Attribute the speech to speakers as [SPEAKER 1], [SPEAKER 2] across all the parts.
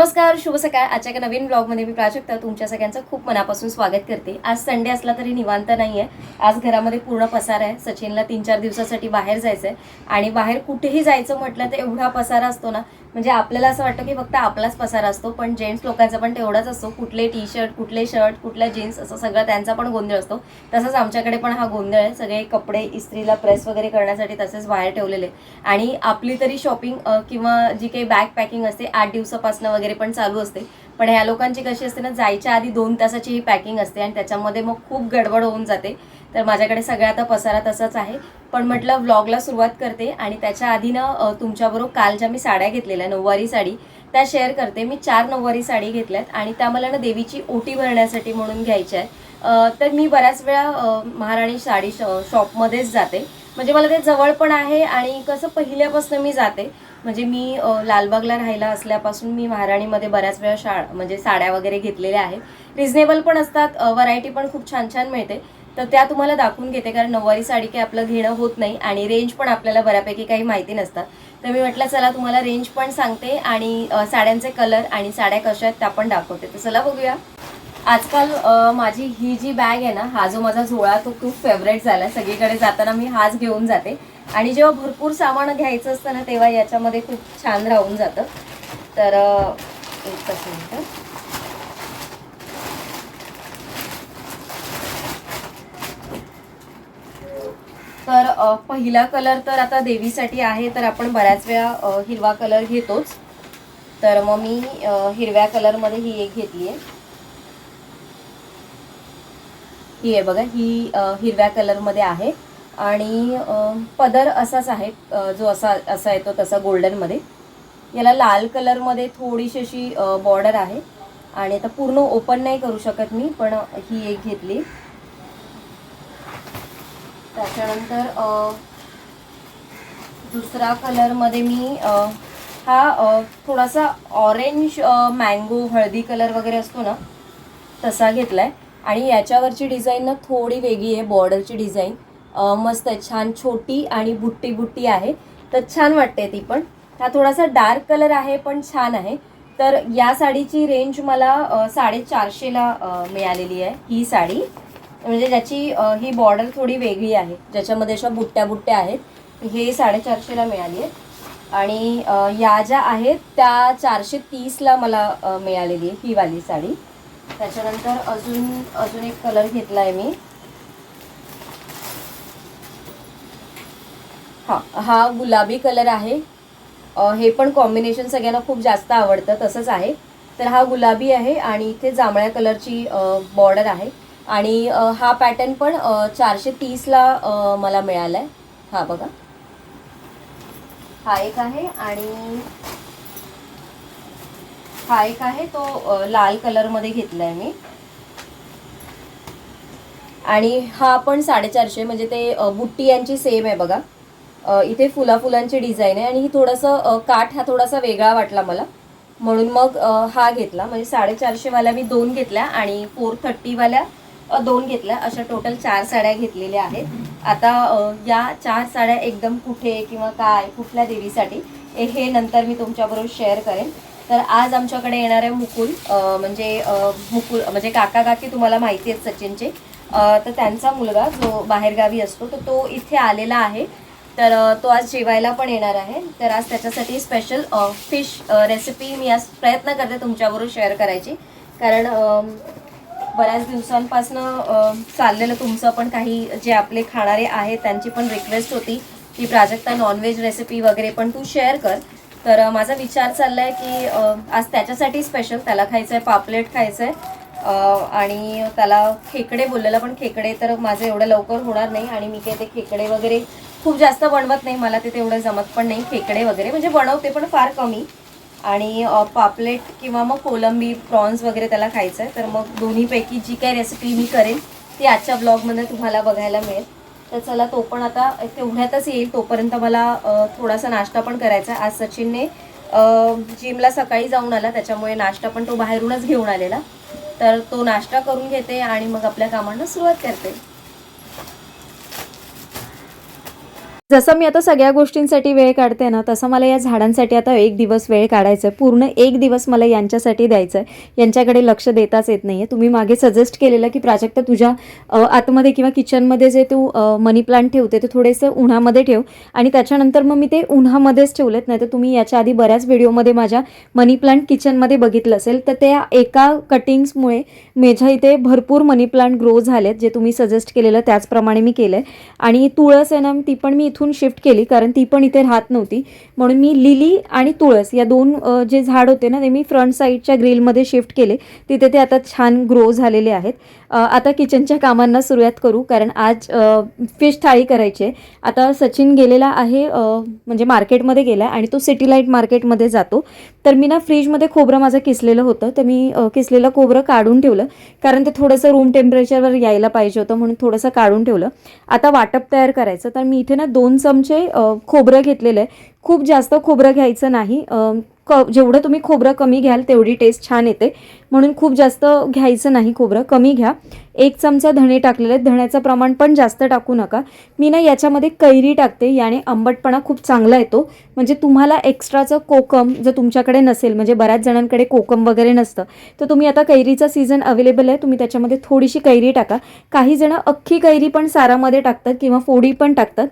[SPEAKER 1] नमस्कार, शुभ सकाळ. आजच्या एका नवीन ब्लॉगमध्ये मी प्राजक्ता तुमच्या सगळ्यांचं खूप मनापासून स्वागत करते. आज संडे असला तरी निवांत नाही आहे. आज घरामध्ये पूर्ण पसारा आहे. सचिनला 3-4 दिवसासाठी बाहेर जायचं आहे आणि बाहेर कुठेही जायचं म्हटलं तर एवढा पसारा असतो ना, म्हणजे आपल्याला असं वाटतं की फक्त आपलाच पसारा असतो, पण जेंट्स लोकांचा पण तेवढाच असतो. कुठले टी शर्ट, कुठले शर्ट, कुठल्या जीन्स, असं सगळं त्यांचा पण गोंधळ असतो. तसंच आमच्याकडे पण हा गोंधळ आहे. सगळे कपडे इस्त्रीला प्रेस वगैरे करण्यासाठी तसेच बाहेर ठेवलेले आणि आपली तरी शॉपिंग किंवा जी काही बॅग पॅकिंग असते 8 दिवसापासून वगैरे पण चालू असते. पण ह्या लोकांची कशी असते ना, जायच्या आधी 2 तासाची ही पॅकिंग असते आणि त्याच्यामध्ये मग खूप गडबड होऊन जाते. तर माझ्याकडे सगळा आता पसारा तसाच आहे. पण म्हटलं व्लॉगला सुरुवात करते आणि त्याच्या आधी ना तुमच्याबरोबर काल ज्या मी साड्या घेतलेल्या नऊवारी साडी त्या शेअर करते. मी 4 नऊवारी साडी घेतल्यात आणि त्या मला ना देवीची ओटी भरण्यासाठी म्हणून घ्यायच्या आहे. तर मी बऱ्याच वेळा महाराणी साडी शॉपमध्येच जाते. म्हणजे मला ते जवळ पण आहे आणि कसं पहिल्यापासून मी जाते. म्हणजे मी लालबागला राहायला असल्यापासून मी महाराणीमध्ये बऱ्याच वेळा म्हणजे साड्या वगैरे घेतलेल्या आहेत. रिजनेबल पण असतात, व्हरायटी पण खूप छान छान मिळते. तर त्या तुम्हाला दाखवून घेते, कारण नऊवारी साडी काही आपलं घेणं होत नाही आणि रेंज पण आपल्याला बऱ्यापैकी काही माहिती नसतात. तर मी म्हटलं चला तुम्हाला रेंज पण सांगते आणि साड्यांचे कलर आणि साड्या कशा आहेत त्या पण दाखवते. तर चला बघूया. आजकाल माझी ही जी बॅग आहे ना, हा जो माझा झोळा तो खूप फेवरेट झाला. सगळीकडे जाताना मी हाच घेऊन जाते आणि जेव्हा भरपूर सामान घ्यायचं असतं ना, तेव्हा याच्यामध्ये खूप छान राहून जातं. तर एकच मिनिट. तर पहिला कलर तर आता देवीसाठी आहे, तर आपण बऱ्याच वेळा हिरवा कलर घेतोच. तर मग मी हिरव्या कलरमध्ये ही एक घेतली आहे. ही आहे बघा, ही हिरव्या कलरमध्ये आहे आणि पदर असाच आहे, जो असा येतो तसा गोल्डनमध्ये. याला लाल कलरमध्ये थोडीशी अशी बॉर्डर आहे आणि आता पूर्ण ओपन नाही करू शकत मी, पण ही एक घेतली. त्याच्यानंतर दुसरा कलरमध्ये मी हा थोडासा ऑरेंज मँगो हळदी कलर वगैरे असतो ना, तसा घेतलाय आणि याच्यावरची डिझाईन ना थोडी वेगळी आहे. बॉर्डरची डिझाईन मस्त आहे, छान छोटी आणि बुट्टी बुट्टी आहे, तर छान वाटते ती पण. हा थोडासा डार्क कलर आहे पण छान आहे. तर या साडीची रेंज मला 450ला मिळालेली आहे ही साडी. म्हणजे ज्याची ही बॉर्डर थोडी वेगळी आहे, ज्याच्यामध्ये अशा बुट्ट्या बुट्ट्या आहेत. हे 450ला मिळाली आहे आणि या ज्या आहेत त्या 430ला मला मिळालेली आहे ही वाली साडी. त्याच्यानंतर अजून एक कलर घेतला आहे मी. हा गुलाबी कलर आहे. हे पण कॉम्बिनेशन सगळ्यांना खूप जास्त आवडतं, तसंच आहे. तर हा गुलाबी आहे आणि इथे जांभळ्या कलरची बॉर्डर आहे आणि हा पॅटर्न पण 430ला मला मिळाला आहे. हा बघा, हा एक आहे आणि हा एक आहे, तो लाल कलरमध्ये घेतला आहे मी. आणि हा पण 450, म्हणजे ते बुट्टी यांची सेम आहे बघा. इथे फुलांची डिझाईन आहे आणि ही थोडंसं काठ हा थोडासा वेगळा वाटला मला, म्हणून मग हा घेतला. म्हणजे 450 वाल्या मी 2 घेतल्या आणि 430 वाल्या 2 घेतल्या. अशा टोटल 4 साड्या घेतलेल्या आहेत. आता या 4 साड्या एकदम कुठे किंवा काय कुठल्या देवीसाठी हे नंतर मी तुमच्याबरोबर शेअर करेन. तर आज आमच्याकडे येणार आहे मुकुल, मुकुल म्हणजे काका काकी तुम्हाला माहिती आहेत सचिनचे. तर त्यांचा मुलगा जो बाहेरगावी असतो तर तो इथे आलेला आहे. तर तो आज जेवायला पण येणार आहे. तर आज त्याच्यासाठी स्पेशल फिश रेसिपी मी आज प्रयत्न करते तुमच्याबरोबर शेअर करायची, कारण बऱ्याच दिवसांपासनं चाललेलं तुमचं पण काही जे आपले खाणारे आहेत त्यांची पण रिक्वेस्ट होती की प्राजक्ता नॉनव्हेज रेसिपी वगैरे पण तू शेअर कर. तर माझा विचार चालला आहे की आज त्याच्यासाठी स्पेशल त्याला खायचं आहे, पापलेट खायचं आहे आणि त्याला खेकडे बोललेला, पण खेकडे तर माझं एवढं लवकर होणार नाही आणि मी काही ते खेकडे वगैरे खूप जास्त बनवत नाही, मला ते तेवढं जमत पण नाही. खेकडे वगैरे म्हणजे बनवते पण फार कमी. आणि पापलेट किंवा मग कोलंबी प्रॉन्स वगैरे त्याला खायचं आहे. तर मग दोन्हीपैकी जी काही रेसिपी मी करेन ती आजच्या ब्लॉगमध्ये तुम्हाला बघायला मिळेल. तर चला, तो पण आता तेवढ्यातच येईल. तोपर्यंत मला थोडासा नाश्ता पण करायचा आहे. आज सचिनने जिमला सकाळी जाऊन आला, त्याच्यामुळे नाश्ता पण तो बाहेरूनच घेऊन आलेला. तर तो नाश्ता करून घेते आणि मग आपल्या कामांना सुरुवात करते.
[SPEAKER 2] जसं मी आता सगळ्या गोष्टींसाठी वेळ काढते ना, तसं मला या झाडांसाठी आता एक दिवस वेळ काढायचा आहे. पूर्ण एक दिवस मला यांच्यासाठी द्यायचा आहे. यांच्याकडे लक्ष देताच येत नाही आहे. तुम्ही मागे सजेस्ट केलेलं की प्राजक्ता तुझ्या आतमध्ये किंवा किचनमध्ये जे तू मनी प्लांट ठेवते ते थोडेसे उन्हामध्ये ठेव आणि त्याच्यानंतर मग मी ते उन्हामध्येच ठेवलेत. नाही तर तुम्ही याच्या आधी बऱ्याच व्हिडिओमध्ये माझ्या मनी प्लांट किचनमध्ये बघितलं असेल तर त्या एका कटिंग्समुळे माझ्या इथे भरपूर मनी प्लांट ग्रो झालेत. जे तुम्ही सजेस्ट केलेलं त्याचप्रमाणे मी केलं आहे. आणि तुळस आहे ना, ती पण मी इथून शिफ्ट केली कारण ती पण इथे राहत नव्हती. म्हणून मी लिली आणि तुळस या दोन जे झाड होते ना ते मी फ्रंट साईडच्या ग्रिलमध्ये शिफ्ट केले. तिथे ते आता छान ग्रो झालेले आहेत. आता किचनच्या कामांना सुरुवात करू कारण आज फिश थाळी करायची आहे. आता सचिन गेलेला आहे म्हणजे मार्केटमध्ये गेला आणि तो सिटी लाईट मार्केटमध्ये जातो. तर मी ना फ्रीजमध्ये खोबरं माझं किसलेलं होतं तर मी किसलेलं खोबरं काढून ठेवलं कारण ते थोडंसं रूम टेम्परेचरवर यायला पाहिजे होतं म्हणून थोडंसं काढून ठेवलं. आता वाटप तयार करायचं. तर मी इथे ना 2 चमचे खोबरं घेतलेलं आहे. खूप जास्त खोबरं घ्यायचं नाही. जेवढं तुम्ही खोबरं कमी घ्याल तेवढी टेस्ट छान येते म्हणून खूप जास्त घ्यायचं नाही, खोबरं कमी घ्या. 1 चमचा धणे टाकलेले आहेत. धण्याचं प्रमाण पण जास्त टाकू नका. मी ना याच्यामध्ये कैरी टाकते. याने आंबटपणा खूप चांगला येतो. म्हणजे तुम्हाला एक्स्ट्राचं कोकम जर तुमच्याकडे नसेल, म्हणजे बऱ्याच जणांकडे कोकम वगैरे नसतं, तर तुम्ही आता कैरीचा सीझन अवेलेबल आहे, तुम्ही त्याच्यामध्ये थोडीशी कैरी टाका. काही जण अख्खी कैरी पण सारामध्ये टाकतात किंवा फोडी पण टाकतात,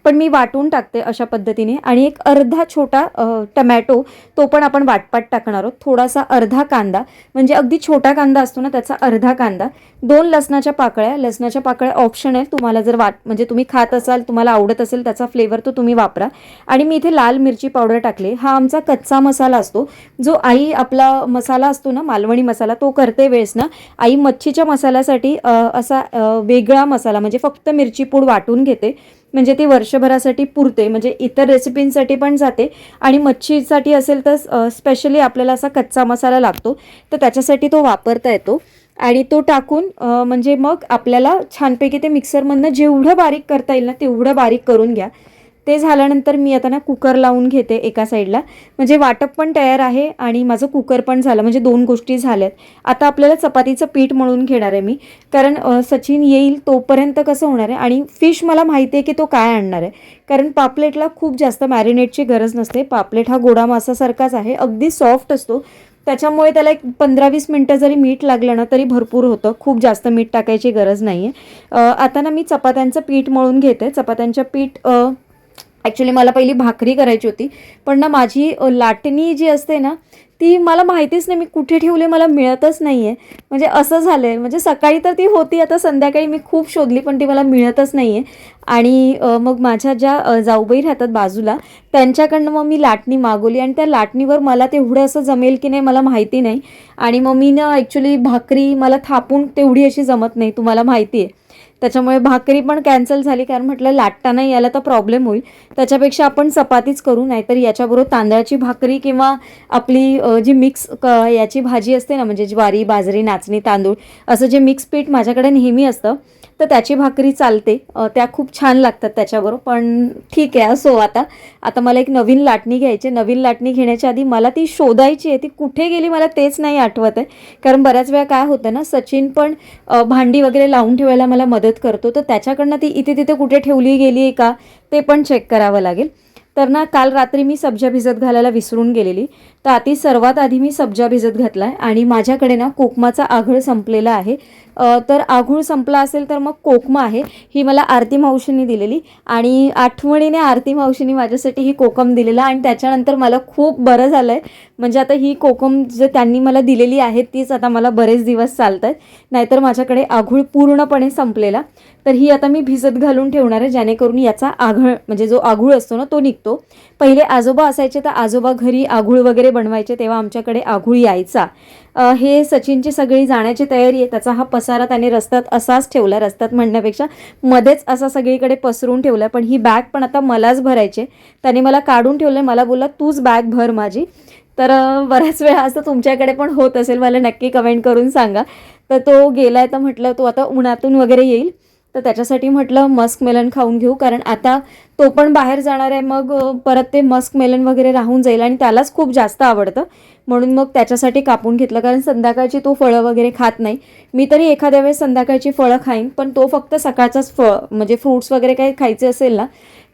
[SPEAKER 2] पण मी वाटून टाकते अशा पद्धतीने. आणि एक अर्धा छोटा टमॅटो तो पण आपण वाटपाट टाकणार आहोत. थोडासा अर्धा कांदा, म्हणजे अगदी छोटा कांदा असतो ना त्याचा अर्धा कांदा. 2 लसणाच्या पाकळ्या. लसणाच्या पाकळ्या ऑप्शन आहे, तुम्हाला जर म्हणजे तुम्ही खात असाल, तुम्हाला आवडत असेल त्याचा फ्लेवर तो तुम्ही वापरा. आणि मी इथे लाल मिरची पावडर टाकली. हा आमचा कच्चा मसाला असतो, जो आई आपला मसाला असतो ना मालवणी मसाला तो करते वेळेस ना आई मच्छीच्या मसाल्यासाठी असा वेगळा मसाला म्हणजे फक्त मिरची पूड वाटून घेते. म्हणजे ती वर्षभरासाठी पुरते, म्हणजे इतर रेसिपींसाठी पण जाते आणि मच्छीसाठी असेल तर स्पेशली आपल्याला असा कच्चा मसाला लागतो तर त्याच्यासाठी तो वापरता येतो. आणि तो टाकून म्हणजे मग आपल्याला छानपैकी ते मिक्सरमधनं जेवढं बारीक करता येईल ना तेवढं बारीक करून घ्या. ते झाल्यानंतर मी आता ना कुकर लावून घेते एका साईडला. म्हणजे वाटप पण तयार आहे आणि माझं कुकर पण झालं, म्हणजे 2 गोष्टी झाल्यात. आता आपल्याला चपातीचं पीठ मळून घेणार आहे मी, कारण सचिन येईल तोपर्यंत कसं होणार आहे. आणि फिश मला माहिती आहे की तो काय आणणार आहे, कारण पापलेटला खूप जास्त मॅरिनेटची गरज नसते. पापलेट हा गोडा मासासारखाच आहे, अगदी सॉफ्ट असतो. त्याच्यामुळे त्याला एक 15-20 मिनटं जरी मीठ लागलं ना तरी भरपूर होतं. खूप जास्त मीठ टाकायची गरज नाही आहे. आता ना मी चपात्यांचं पीठ मळून घेते. चपात्यांचं पीठ ॲक्च्युली मला पहिली भाकरी करायची होती, पण ना माझी लाटणी जी असते ना ती मला माहितीच नाही मी कुठे ठेवली, मला मिळतच नाही आहे. म्हणजे असं झालं आहे, म्हणजे सकाळी तर ती होती, आता संध्याकाळी मी खूप शोधली पण ती मला मिळतच नाही आहे. आणि मग माझ्या ज्या जाऊबाई राहतात बाजूला त्यांच्याकडनं मग मी लाटणी मागवली आणि त्या लाटणीवर मला तेवढं असं जमेल की नाही मला माहिती नाही. आणि मग मी ना ॲक्च्युली भाकरी मला थापून तेवढी अशी जमत नाही, तुम्हाला माहिती आहे. त्याच्यामुळे भाकरी पण कॅन्सल झाली, कारण म्हटलं लाटताना याला तर प्रॉब्लेम होईल, त्याच्यापेक्षा आपण चपातीच करू. नाहीतर याच्याबरोबर तांदळाची भाकरी किंवा आपली जी मिक्स याची भाजी असते ना, म्हणजे ज्वारी बाजरी नाचणी तांदूळ असं जे मिक्स पीठ माझ्याकडे नेहमी असतं तर त्याची भाकरी चालते, त्या खूप छान लागतात त्याच्याबरोबर. पण ठीक आहे असो. आता मला एक नवीन लाटणी घ्यायची. नवीन लाटणी घेण्याच्या आधी मला ती शोधायची आहे, ती कुठे गेली मला तेच नाही आठवत आहे. कारण बऱ्याच वेळा काय होतं ना, सचिन पण भांडी वगैरे लावून ठेवायला मला मदत करतो, तर त्याच्याकडनं ती इथे तिथे कुठे ठेवली गेली आहे का ते पण चेक करावं लागेल. तर ना काल रात्री मी सब्जा भिजत घालायला विसरून गेलेली, तर सर्वात आधी मी सब्जा भिजत घातला आहे. आणि माझ्याकडे ना कोकमाचा आघळ संपलेला आहे. तर आघूळ संपला असेल तर मग कोकमा आहे, ही मला आरती मावशींनी दिलेली आणि आठवणीने आरती मावशींनी माझ्यासाठी ही कोकम दिलेला. आणि त्याच्यानंतर मला खूप बरं झालं आहे, म्हणजे आता ही कोकम जे त्यांनी मला दिलेली आहे तीच आता मला बरेच दिवस चालत आहेत, नाहीतर माझ्याकडे आघूळ पूर्णपणे संपलेला. तर ही आता मी भिजत घालून ठेवणार आहे, जेणेकरून याचा आघळ म्हणजे जो आघूळ असतो ना तो निघतो. पहिले आजोबा असायचे तर आजोबा घरी आघूळ वगैरे बनवायचे तेव्हा आमच्याकडे आघूळ यायचा. हे सचिनची सगळी जाण्याची तयारी आहे, त्याचा हा पसारा त्याने रस्त्यात असाच ठेवला, रस्त्यात म्हणण्यापेक्षा मध्येच असा सगळीकडे पसरून ठेवला. पण ही बॅग पण आता मलाच भरायचे, त्याने मला काढून ठेवलं, मला बोलला तूच बॅग भर माझी. तर बऱ्याच वेळा असं तुमच्याकडे पण होत असेल, मला नक्की कमेंट करून सांगा. तर तो गेलाय, तर म्हटलं तो आता उन्हातून वगैरे येईल, तर त्याच्यासाठी म्हटलं मस्क मेलन खाऊन घेऊ, कारण आता तो पण बाहेर जाणार आहे, मग परत ते मस्क मेलन वगैरे राहून जाईल आणि त्यालाच खूप जास्त आवडतं, म्हणून मग त्याच्यासाठी कापून घेतलं. कारण संध्याकाळची तो फळं वगैरे खात नाही. मी तरी एखाद्या वेळेस संध्याकाळची फळं खाईन, पण तो फक्त सकाळचाच म्हणजे फ्रूट्स वगैरे काही खायचे असेल ना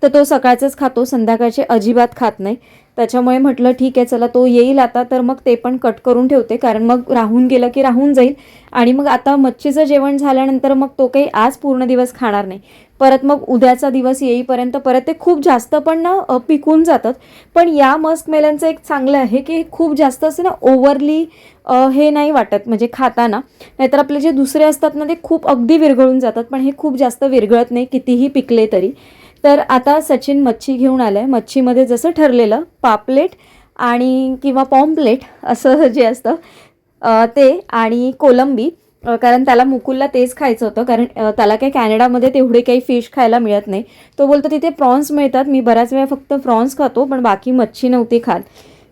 [SPEAKER 2] तर तो सकाळचंच खातो, संध्याकाळचे अजिबात खात नाही. त्याच्यामुळे म्हटलं ठीक आहे चला, तो येईल आता तर मग ते पण कट करून ठेवते, कारण मग राहून गेलं की राहून जाईल. आणि मग आता मच्छीचं जेवण झाल्यानंतर मग तो काही आज पूर्ण दिवस खाणार नाही. परत मग उद्याचा दिवस येईपर्यंत परत ते खूप जास्त पण ना पिकून जातात. पण या मस्क मेलनचं एक चांगलं आहे की खूप जास्त असं ना ओव्हरली हे नाही वाटत म्हणजे खाताना. नाहीतर आपले जे दुसरे असतात ना ते खूप अगदी विरघळून जातात, पण हे खूप जास्त विरघळत नाही कितीही पिकले तरी. तर आता सचिन मच्छी घेऊन आलं आहे. मच्छीमध्ये जसं ठरलेलं पापलेट आणि किंवा पॉम्पलेट असं जे असतं ते आणि कोलंबी, कारण त्याला मुकुलला तेच खायचं होतं, कारण त्याला काही कॅनडामध्ये तेवढे काही फिश खायला मिळत नाही. तो बोलतो तिथे प्रॉन्स मिळतात, मी बऱ्याच वेळा फक्त प्रॉन्स खातो पण बाकी मच्छी नव्हती खात.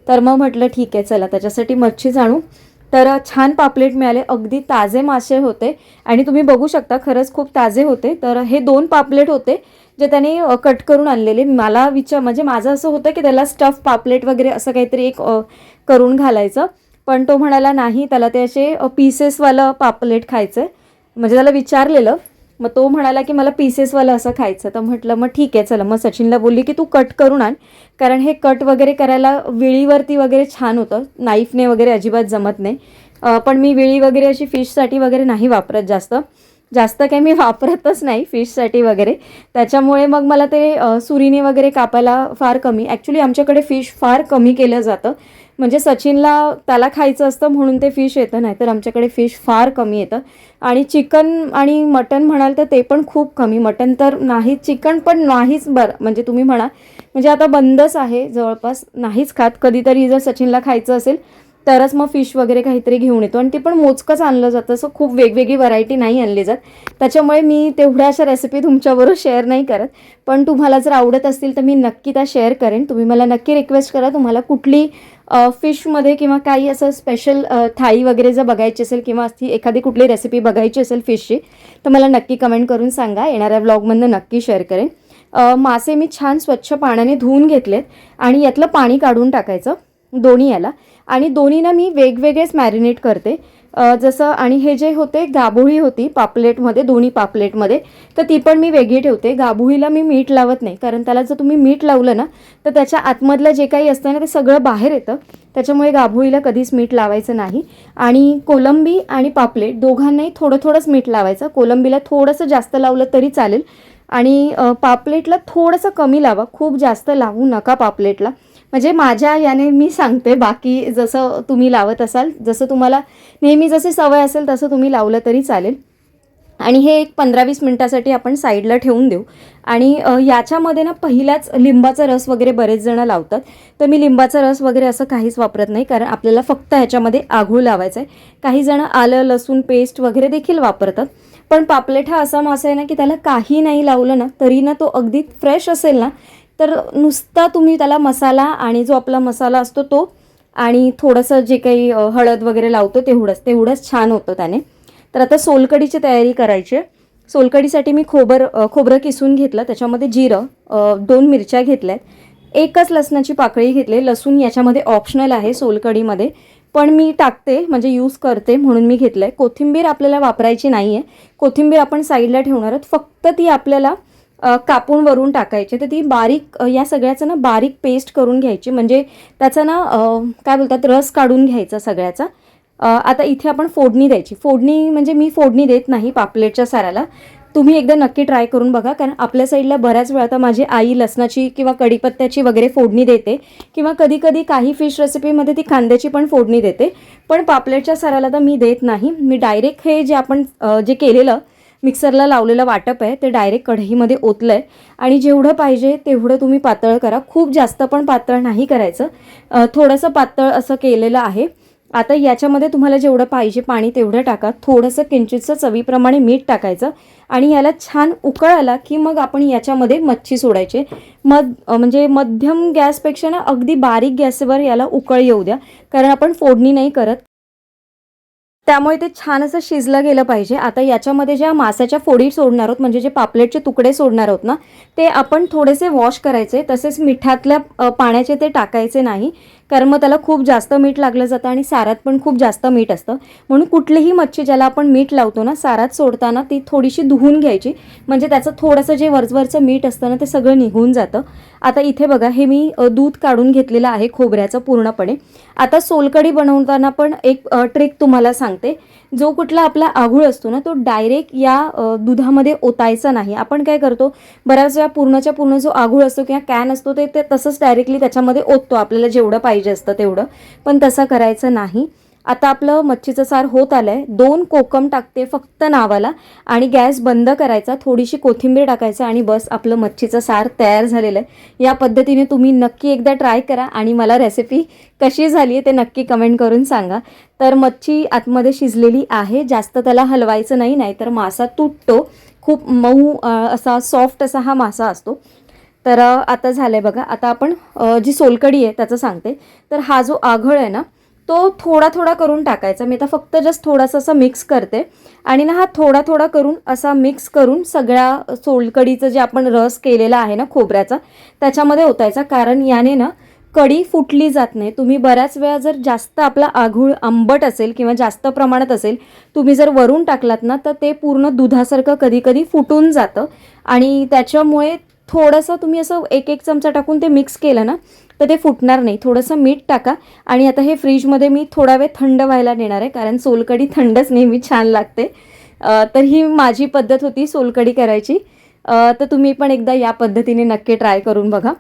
[SPEAKER 2] तर मग म्हटलं ठीक आहे चला त्याच्यासाठी मच्छीच आणू. तर छान पापलेट मिळाले, अगदी ताजे मासे होते आणि तुम्ही बघू शकता खरंच खूप ताजे होते. तर हे 2 पापलेट होते जे त्याने कट करून आणलेले. मला म्हणजे माझं असं होतं की त्याला स्टफ पापलेट वगैरे असं काहीतरी एक करून घालायचं, पण तो म्हणाला नाही, त्याला ते असे पीसेसवालं पापलेट खायचं आहे. म्हणजे त्याला विचारलेलं, मग तो म्हणाला की मला पीसेसवालं असं खायचं. तर म्हटलं मग ठीक आहे चला, मग सचिनला बोलली की तू कट करून आण, कारण हे कट वगैरे करायला विळीवरती वगैरे छान होतं, नाईफने वगैरे अजिबात जमत नाही. पण मी विळी वगैरे अशी फिशसाठी वगैरे नाही वापरत, जास्त काही मी वापरतच नाही फिशसाठी वगैरे. त्याच्यामुळे मग मला ते सुरीने वगैरे कापायला फार कमी. ॲक्च्युली आमच्याकडे फिश फार कमी केलं जातं, म्हणजे सचिनला त्याला खायचं असतं म्हणून ते फिश येतं, नाही तर आमच्याकडे फिश फार कमी येतं. आणि चिकन आणि मटन म्हणाल तर ते पण खूप कमी. मटन तर नाही, चिकन पण नाहीच, बरं म्हणजे तुम्ही म्हणा म्हणजे आता बंदच आहे जवळपास, नाहीच खात. कधीतरी जर सचिनला खायचं असेल तरच मग फिश वगैरे काहीतरी घेऊन येतो, आणि ते पण मोजकंच आणलं जातं, असं खूप वेगवेगळी व्हरायटी नाही आणली जात. त्याच्यामुळे मी तेवढ्या अशा रेसिपी तुमच्याबरोबर शेअर नाही करत. पण तुम्हाला जर आवडत असतील तर मी नक्की त्या शेअर करेन. तुम्ही मला नक्की रिक्वेस्ट करा, तुम्हाला कुठली फिशमध्ये किंवा काही असं स्पेशल थाळी वगैरे जर बघायची असेल किंवा अशी एखादी कुठली रेसिपी बघायची असेल फिशची, तर मला नक्की कमेंट करून सांगा, येणाऱ्या व्लॉगमधनं नक्की शेअर करेन. मासे मी छान स्वच्छ पाण्याने धुवून घेतलेत आणि यातलं पाणी काढून टाकायचं दोन्ही याला, आणि दोन्हीना मी वेगवेगळेच मॅरिनेट करते. जसं, आणि हे जे होते गाभोळी होती पापलेटमध्ये, दोन्ही पापलेटमध्ये, तर ती पण मी वेगळी ठेवते. गाभोळीला मी मीठ लावत नाही, कारण त्याला जर तुम्ही मीठ लावलं ना तर त्याच्या आतमधलं जे काही असतं ना ते सगळं बाहेर येतं, त्याच्यामुळे गाभोळीला कधीच मीठ लावायचं नाही. आणि कोलंबी आणि पापलेट दोघांनाही थोडं थोडंच मीठ लावायचं. कोलंबीला थोडंसं जास्त लावलं तरी चालेल, आणि पापलेटला थोडंसं कमी लावा, खूप जास्त लावू नका पापलेटला. म्हणजे माझ्या याने मी सांगते, बाकी जसं तुम्ही लावत असाल, जसं तुम्हाला नेहमी जसे सवय असेल तसं तुम्ही लावलं तरी चालेल. आणि हे एक 15-20 मिनटासाठी आपण साईडला ठेवून देऊ. आणि याच्यामध्ये ना पहिल्याच लिंबाचा रस वगैरे बरेच जण लावतात, तर मी लिंबाचा रस वगैरे असं काहीच वापरत नाही, कारण आपल्याला फक्त ह्याच्यामध्ये आघूळ लावायचं आहे. काही जण आलं लसूण पेस्ट वगैरे देखील वापरतात, पण पापलेट हा असा मासा आहे ना की त्याला काही नाही लावलं ना तरी ना तो अगदी फ्रेश असेल ना, तर नुसता तुम्ही त्याला मसाला आणि जो आपला मसाला असतो तो आणि थोडंसं जे काही हळद वगैरे लावतो तेवढंच छान होतं त्याने. तर आता सोलकढीची तयारी करायची आहे. सोलकढीसाठी मी खोबरं किसून घेतलं, त्याच्यामध्ये जिरं, 2 मिरच्या घेतल्यात, एकच लसणाची पाकळी घेतली. लसूण याच्यामध्ये ऑप्शनल आहे सोलकढीमध्ये, पण मी टाकते म्हणजे यूज करते म्हणून मी घेतलं आहे. कोथिंबीर आपल्याला वापरायची नाही आहे, कोथिंबीर आपण साईडला ठेवणार आहोत, फक्त ती आपल्याला कापून वरून टाकायची. तर ती बारीक, या सगळ्याचं ना बारीक पेस्ट करून घ्यायची, म्हणजे त्याचा ना काय बोलतात, रस काढून घ्यायचा सगळ्याचा. आता इथे आपण फोडणी द्यायची. फोडणी म्हणजे मी फोडणी देत नाही पापलेटच्या साराला, तुम्ही एकदा नक्की ट्राय करून बघा, कारण आपल्या साईडला बऱ्याच वेळा आता माझी आई लसणाची किंवा कढीपत्त्याची वगैरे फोडणी देते, किंवा कधी कधी काही फिश रेसिपीमध्ये ती कांद्याची पण फोडणी देते, पण पापलेटच्या साराला तर मी देत नाही. मी डायरेक्ट हे जे आपण जे केलेलं मिक्सरला लावलेलं वाटप आहे ते डायरेक्ट कढईमध्ये ओतलं आहे, आणि जेवढं पाहिजे तेवढं तुम्ही पातळ करा, खूप जास्त पण पातळ नाही करायचं, थोडंसं पातळ असं केलेलं आहे. आता याच्यामध्ये तुम्हाला जेवढं पाहिजे पाणी तेवढं टाका, थोडंसं किंचितचं चवीप्रमाणे मीठ टाकायचं, आणि याला छान उकळ आला की मग आपण याच्यामध्ये मच्छी सोडायची. म्हणजे मध्यम गॅसपेक्षा ना अगदी बारीक गॅसवर याला उकळ येऊ द्या, कारण आपण फोडणी नाही करत. त्यामुळे ते छान असं शिजलं गेलं पाहिजे. आता याच्यामध्ये ज्या माशाच्या फोडी सोडणार आहोत म्हणजे जे पापलेटचे तुकडे सोडणार आहोत ना, ते आपण थोडेसे वॉश करायचे. तसेच मिठातल्या पाण्याचे ते टाकायचे नाही, कारण मग त्याला खूप जास्त मीठ लागलं जातं आणि सारात पण खूप जास्त मीठ असतं. म्हणून कुठलीही मच्छी ज्याला आपण मीठ लावतो ना, सारात सोडताना ती थोडीशी धुवून घ्यायची, म्हणजे त्याचं थोडंसं जे वरवरचं मीठ असतं ना ते सगळं निघून जातं. आता इथे बघा, हे मी दूध काढून घेतलेलं आहे खोबऱ्याचं पूर्णपणे. आता सोलकढी बनवताना पण एक ट्रिक तुम्हाला सांगते. जो कुठला आपला आगूळ असतो ना, तो डायरेक्ट या दुधामध्ये ओतायचा नाही. आपण काय करतो, बऱ्याच वेळा पूर्णच्या पूर्ण जो आगूळ असतो किंवा कॅन असतो ते तसंच डायरेक्टली त्याच्यामध्ये ओततो, आपल्याला जेवढं पाहिजे असतं तेवढं. पण तसं करायचं नाही. आता आपलं मच्छीचं सार होत आलं आहे. 2 कोकम टाकते फक्त नावाला आणि गॅस बंद करायचा, थोडीशी कोथिंबीर टाकायचं आणि बस आपलं मच्छीचं सार तयार झालेलं आहे. या पद्धतीने तुम्ही नक्की एकदा ट्राय करा आणि मला रेसिपी कशी झाली आहे ते नक्की कमेंट करून सांगा. तर मच्छी आतमध्ये शिजलेली आहे, जास्त त्याला हलवायचं नाही, नाहीतर मासा तुटतो. खूप मऊ असा सॉफ्ट असा हा मासा असतो. तर आता झालं आहे बघा. आता आपण जी सोलकढी आहे त्याचं सांगते. तर हा जो आघळ आहे ना, तो थोडा थोडा करून टाकायचा. मी आता फक्त जस्ट थोडासा असा मिक्स करते आणि ना हा थोडा थोडा करून असा मिक्स करून सगळ्या सोलकढीचं जे आपण रस केलेला आहे ना खोबऱ्याचा त्याच्यामध्ये ओतायचा, कारण याने ना कढी फुटली जात नाही. तुम्ही बऱ्याच वेळा जर जास्त आपला आघूळ आंबट असेल किंवा जास्त प्रमाणात असेल, तुम्ही जर वरून टाकलात ना तर ते पूर्ण दुधासारखं कधी कधी फुटून जातं आणि त्याच्यामुळे थोडंसं तुम्ही असं एक चमचा टाकून ते मिक्स केलं ना तर ते फुटणार नाही. थोडंसं मीठ टाका आणि आता हे फ्रीजमध्ये मी थोडा वेळ थंड व्हायला नेणार आहे, कारण सोलकढी थंडच नेहमी छान लागते. तर ही माझी पद्धत होती सोलकढी करायची. तर तुम्ही पण एकदा या पद्धतीने नक्की ट्राय करून बघा.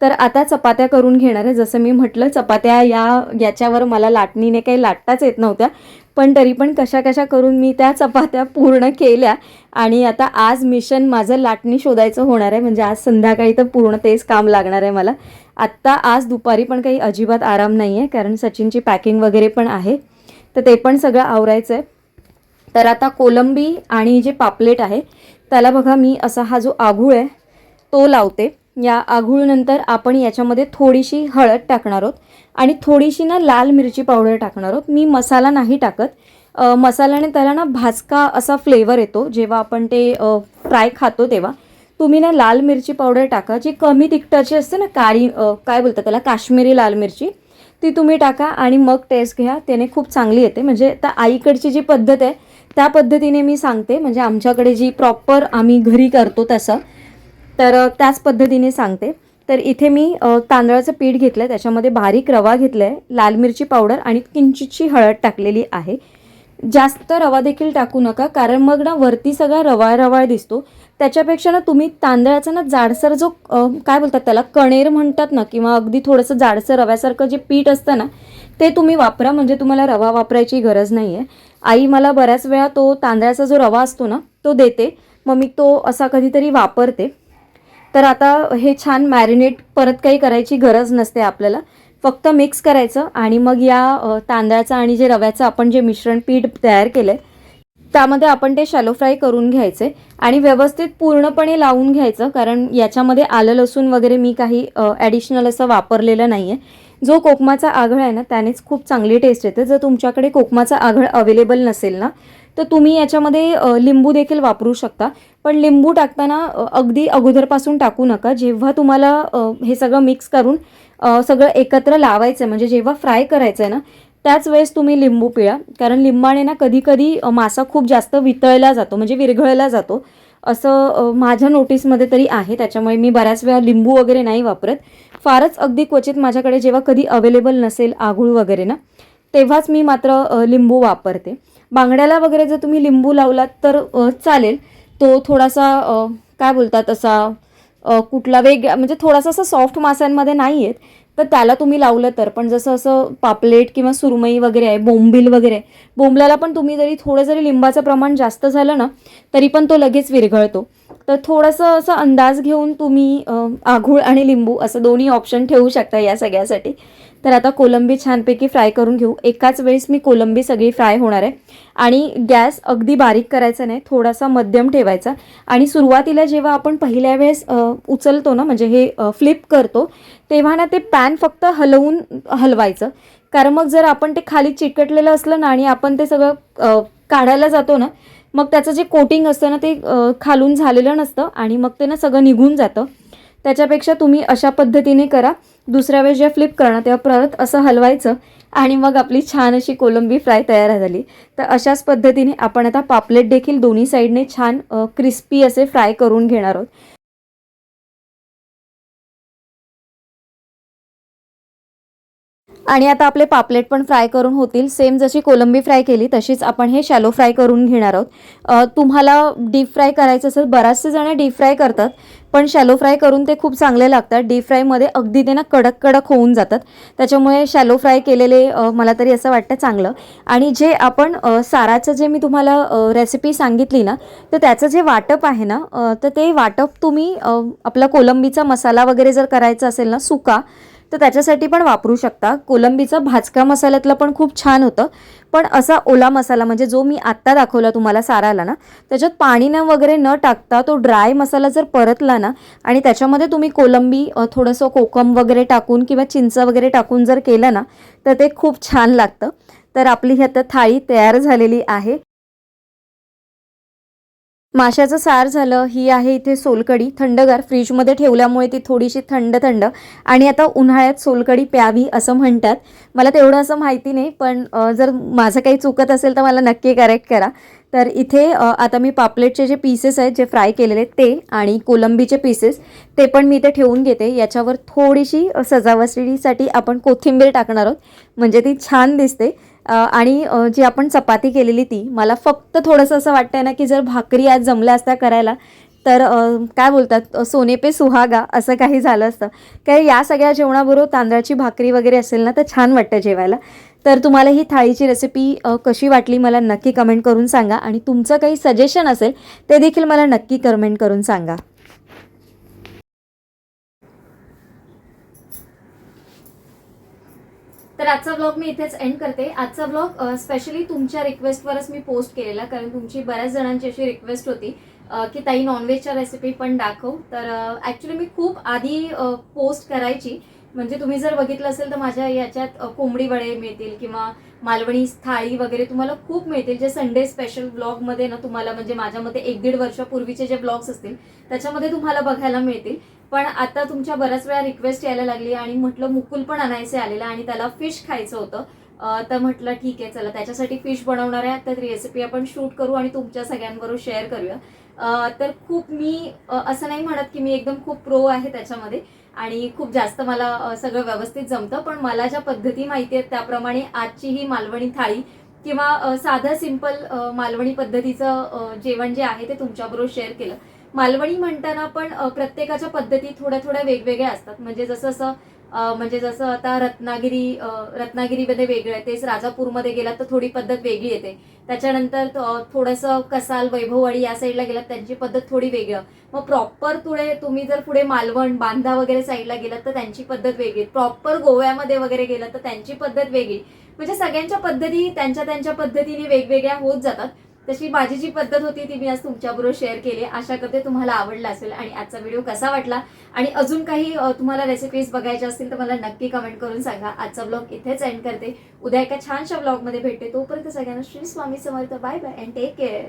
[SPEAKER 2] तर आता चपात्या करून घेणार आहे. जसं मी म्हटलं, चपात्या याच्यावर मला लाटणीने काही लाटताच येत नव्हत्या, पण तरी पण कशा कशा करून मी त्या चपात्या पूर्ण केल्या. आणि आता आज मिशन माझं लाटणी शोधायचं होणार आहे, म्हणजे आज संध्याकाळी तर पूर्ण तेच काम लागणार आहे मला. आत्ता आज दुपारी पण काही अजिबात आराम नाही आहे, कारण सचिनची पॅकिंग वगैरे पण आहे, तर ते पण सगळं आवरायचं आहे. तर आता कोलंबी आणि जे पापलेट आहे त्याला बघा, मी असा हा जो आघूळ आहे तो लावते. या आघूळनंतर आपण याच्यामध्ये थोडीशी हळद टाकणार आहोत आणि थोडीशी ना लाल मिरची पावडर टाकणार आहोत. मी मसाला नाही टाकत. मसाल्याने त्याला ना भाजका असा फ्लेवर येतो जेव्हा आपण ते फ्राय खातो तेव्हा. तुम्ही ना लाल मिरची पावडर टाका, जी कमी तिखटाची असते ना, काळी काय बोलतात त्याला, काश्मीरी लाल मिरची, ती तुम्ही टाका आणि मग टेस्ट घ्या. त्याने खूप चांगली येते. म्हणजे आता आईकडची जी पद्धत आहे त्या पद्धतीने मी सांगते, म्हणजे आमच्याकडे जी प्रॉपर आम्ही घरी करतो तसं, तर त्याच पद्धतीने सांगते. तर इथे मी तांदळाचं पीठ घेतलं आहे, त्याच्यामध्ये बारीक रवा घेतला आहे, लाल मिरची पावडर आणि किंचितशी हळद टाकलेली आहे. जास्त रवा देखील टाकू नका, कारण मग ना वरती सगळा रवाळ रवाळ दिसतो. त्याच्यापेक्षा ना तुम्ही तांदळाचा ना जाडसर जो काय बोलतात त्याला, कणेर म्हणतात ना, किंवा अगदी थोडंसं जाडसर रव्यासारखं जे पीठ असतं ना ते तुम्ही वापरा, म्हणजे तुम्हाला रवा वापरायची गरज नाही आहे. आई मला बऱ्याच वेळा तो तांदळाचा जो रवा असतो ना तो देते, मग मी तो असा कधीतरी वापरते. तर आता हे छान मॅरिनेट परत काही करायची गरज नसते आपल्याला, फक्त मिक्स करायचं आणि मग या तांदळाचं आणि जे रव्याचं आपण जे मिश्रण पीठ तयार केलं आहे त्यामध्ये आपण ते शॅलो फ्राय करून घ्यायचे आणि व्यवस्थित पूर्णपणे लावून घ्यायचं, कारण याच्यामध्ये आलं लसूण वगैरे मी काही ॲडिशनल असं वापरलेलं नाही आहे. जो कोकमाचा आघळ आहे ना त्यानेच खूप चांगली टेस्ट येते. जर तुमच्याकडे कोकमाचा आघळ अवेलेबल नसेल ना तर तुम्ही याच्यामध्ये लिंबू देखील वापरू शकता, पण लिंबू टाकताना अगदी अगोदरपासून टाकू नका. जेव्हा तुम्हाला हे सगळं मिक्स करून सगळं एकत्र लावायचं आहे, म्हणजे जेव्हा फ्राय करायचं आहे ना त्याच वेळेस तुम्ही लिंबू पिळा, कारण लिंबाने ना कधी कधी मासा खूप जास्त वितळला जातो, म्हणजे विरघळला जातो, असं माझ्या नोटीसमध्ये तरी आहे. त्याच्यामुळे मी बऱ्याच वेळा लिंबू वगैरे नाही वापरत. फारच अगदी क्वचित माझ्याकडे जेव्हा कधी अवेलेबल नसेल आगूळ वगैरे ना तेव्हाच मी मात्र लिंबू वापरते. बांगड्याला वगैरे जर तुम्ही लिंबू लावलात तर चालेल. तो थोडासा काय बोलतात असा कुठला म्हणजे थोडासा असा सॉफ्ट माशांमध्ये नाही येत, तर त्याला तुम्ही लावलं तर. पण जसं असं पापलेट किंवा सुरमई वगैरे आहे, बोंबील वगैरे, बोंबलाला पण तुम्ही जरी लिंबाचं प्रमाण जास्त झालं ना तरी पण तो लगेच विरघळतो. तर थोडंसं असं अंदाज घेऊन तुम्ही आघूळ आणि लिंबू असं दोन्ही ऑप्शन ठेवू शकता या सगळ्यासाठी. तर आता कोलंबी छानपैकी फ्राय करून घेऊ. एकाच वेळेस मी कोलंबी सगळी फ्राय होणार आहे आणि गॅस अगदी बारीक करायचा नाही, थोडासा मध्यम ठेवायचा. आणि सुरुवातीला जेव्हा आपण पहिल्या वेळेस उचलतो ना, म्हणजे हे फ्लिप करतो, तेव्हा ना ते पॅन फक्त हलवायचं. कारण मग जर आपण ते खाली चिकटलेलं असलं ना आणि आपण ते सगळं काढायला जातो ना, मग त्याचं जे कोटिंग असतं ना ते खालून झालेलं नसतं आणि मग ते ना सगळं निघून जातं. त्याच्यापेक्षा तुम्ही अशा पद्धतीने करा. दुसऱ्या वेळेस जेव्हा फ्लिप करणार तेव्हा परत असं हलवायचं आणि मग आपली छान अशी कोलंबी फ्राय तयार झाली. तर अशाच पद्धतीने आपण आता पापलेट देखील दोन्ही साईडने छान क्रिस्पी असे फ्राय करून घेणार आहोत. आणि आता आपले पापलेट पण फ्राय करून होतील. सेम जशी कोलंबी फ्राय केली तशीच आपण हे शॅलो फ्राय करून घेणार आहोत. तुम्हाला डीप फ्राय करायचं असेल, बराचसे जण डीप फ्राय करतात, पण शॅलो फ्राय करून ते खूप चांगले लागतात. डीप फ्रायमध्ये अगदी ते ना कडक कडक होऊन जातात. त्याच्यामुळे शॅलो फ्राय केलेले मला तरी असं वाटतं चांगलं. आणि जे आपण साराचं जे मी तुम्हाला रेसिपी सांगितली ना, तर त्याचं जे वाटप आहे ना, तर ते वाटप तुम्ही आपला कोलंबीचा मसाला वगैरे जर करायचा असेल ना सुका, तर त्याच्यासाठी पण वापरू शकता. कोलंबीचा भाजका मसाल्यातलं पण खूप छान होतं. पण असा ओला मसाला म्हणजे जो मी आत्ता दाखवला तुम्हाला साराला ना, त्याच्यात पाणी वगैरे न टाकता तो ड्राय मसाला जर परतला ना आणि त्याच्यामध्ये तुम्ही कोलंबी थोडंसं कोकम वगैरे टाकून किंवा चिंच वगैरे टाकून जर केलं ना, तर ते खूप छान लागतं. तर आपली ही आता थाळी तयार झालेली आहे. माशाचं सार झालं. ही आहे इथे सोलकढी, थंडगार फ्रीजमध्ये ठेवल्यामुळे ती थोडीशी थंड थंड. आणि आता उन्हाळ्यात सोलकढी प्यावी असं म्हणतात. मला तेवढं असं माहिती नाही, पण जर माझं काही चुकत असेल तर मला नक्की करेक्ट करा. तर इथे आता मी पापलेटचे जे पीसेस आहेत जे फ्राय केलेले ते आणि कोलंबीचे पीसेस ते पण मी इथे ठेवून घेते. याच्यावर थोडीशी सजावटीसाठी आपण कोथिंबीर टाकणार आहोत, म्हणजे ती छान दिसते. आणि जी आपण चपाती केलेली ती मला फक्त थोडंसं असं वाटतंय ना, की जर भाकरी आज जमल्या असत्या करायला तर काय बोलतात सोने पे सुहागा असं काही झालं असतं. काय या सगळ्या जेवणाबरोबर तांदळाची भाकरी वगैरे असेल ना तर छान वाटतं जेवायला. तर तुम्हाला ही थाळीची रेसिपी कशी वाटली मला नक्की कमेंट करून सांगा. आणि तुमचं काही सजेशन असेल ते देखील मला नक्की कमेंट करून सांगा. तर आजचा ब्लॉग मी इथेच एंड करते. आजचा ब्लॉग स्पेशली तुमच्या रिक्वेस्टवरच मी पोस्ट केलेला, कारण तुमची बऱ्याच जणांची अशी रिक्वेस्ट होती की ताई नॉनव्हेजच्या रेसिपी पण दाखव. तर ॲक्च्युली मी खूप आधी पोस्ट करायची. म्हणजे तुम्ही जर बघितलं असेल तर माझ्या याच्यात कोंबडी वडे मिळतील किंवा मालवणी थाळी वगैरे तुम्हाला खूप मिळतील, जे संडे स्पेशल ब्लॉगमध्ये ना तुम्हाला, म्हणजे माझ्या मते 1-1.5 वर्षापूर्वीचे जे ब्लॉग्स असतील त्याच्यामध्ये तुम्हाला बघायला मिळतील. पण आता तुमच्या बऱ्याच वेळा रिक्वेस्ट यायला लागली आणि म्हटलं मुकुल पण आणायचे आलेला आणि त्याला फिश खायचं होतं. तर म्हटलं ठीक आहे, चला त्याच्यासाठी फिश बनवणार आहे, तर रेसिपी आपण शूट करू आणि तुमच्या सगळ्यांबरोबर शेअर करूया. तर खूप मी असं नाही म्हणत की मी एकदम खूप प्रो आहे त्याच्यामध्ये आणि खूप जास्त मला सगळं व्यवस्थित जमतं, पण मला ज्या पद्धती माहिती आहेत त्याप्रमाणे आजची ही मालवणी थाळी किंवा साधं सिंपल मालवणी पद्धतीचं जेवण जे आहे ते तुमच्याबरोबर शेअर केलं. मालवणी म्हणताना पण प्रत्येकाच्या पद्धती थोड्या थोड्या वेगवेगळ्या असतात. म्हणजे जसं आता रत्नागिरीमध्ये वेगळं आहे, तेच राजापूरमध्ये गेलात तर थोडी पद्धत वेगळी येते. त्याच्यानंतर थोडंसं कसाल वैभववाडी या साईडला गेलात त्यांची पद्धत थोडी वेगळं. मग प्रॉपर तुम्ही जर पुढे मालवण बांधा वगैरे साईडला गेलात तर त्यांची पद्धत वेगळी. प्रॉपर गोव्यामध्ये वगैरे गेलात तर त्यांची पद्धत वेगळी. म्हणजे सगळ्यांच्या पद्धती त्यांच्या त्यांच्या पद्धतीने वेगवेगळ्या होत जातात. तशी माझी जी पद्धत होती ती मी आज तुमच्याबरोबर शेअर केली. आशा करते तुम्हाला आवडला असेल. आणि आजचा व्हिडिओ कसा वाटला आणि अजून काही तुम्हाला रेसिपीज बघायच्या असतील तर मला नक्की कमेंट करून सांगा. आजचा ब्लॉग इथेच एंड करते. उद्या एका छानशा ब्लॉगमध्ये भेटते. तोपर्यंत सगळ्यांना Shri Swami Samarth. Bye bye and take care.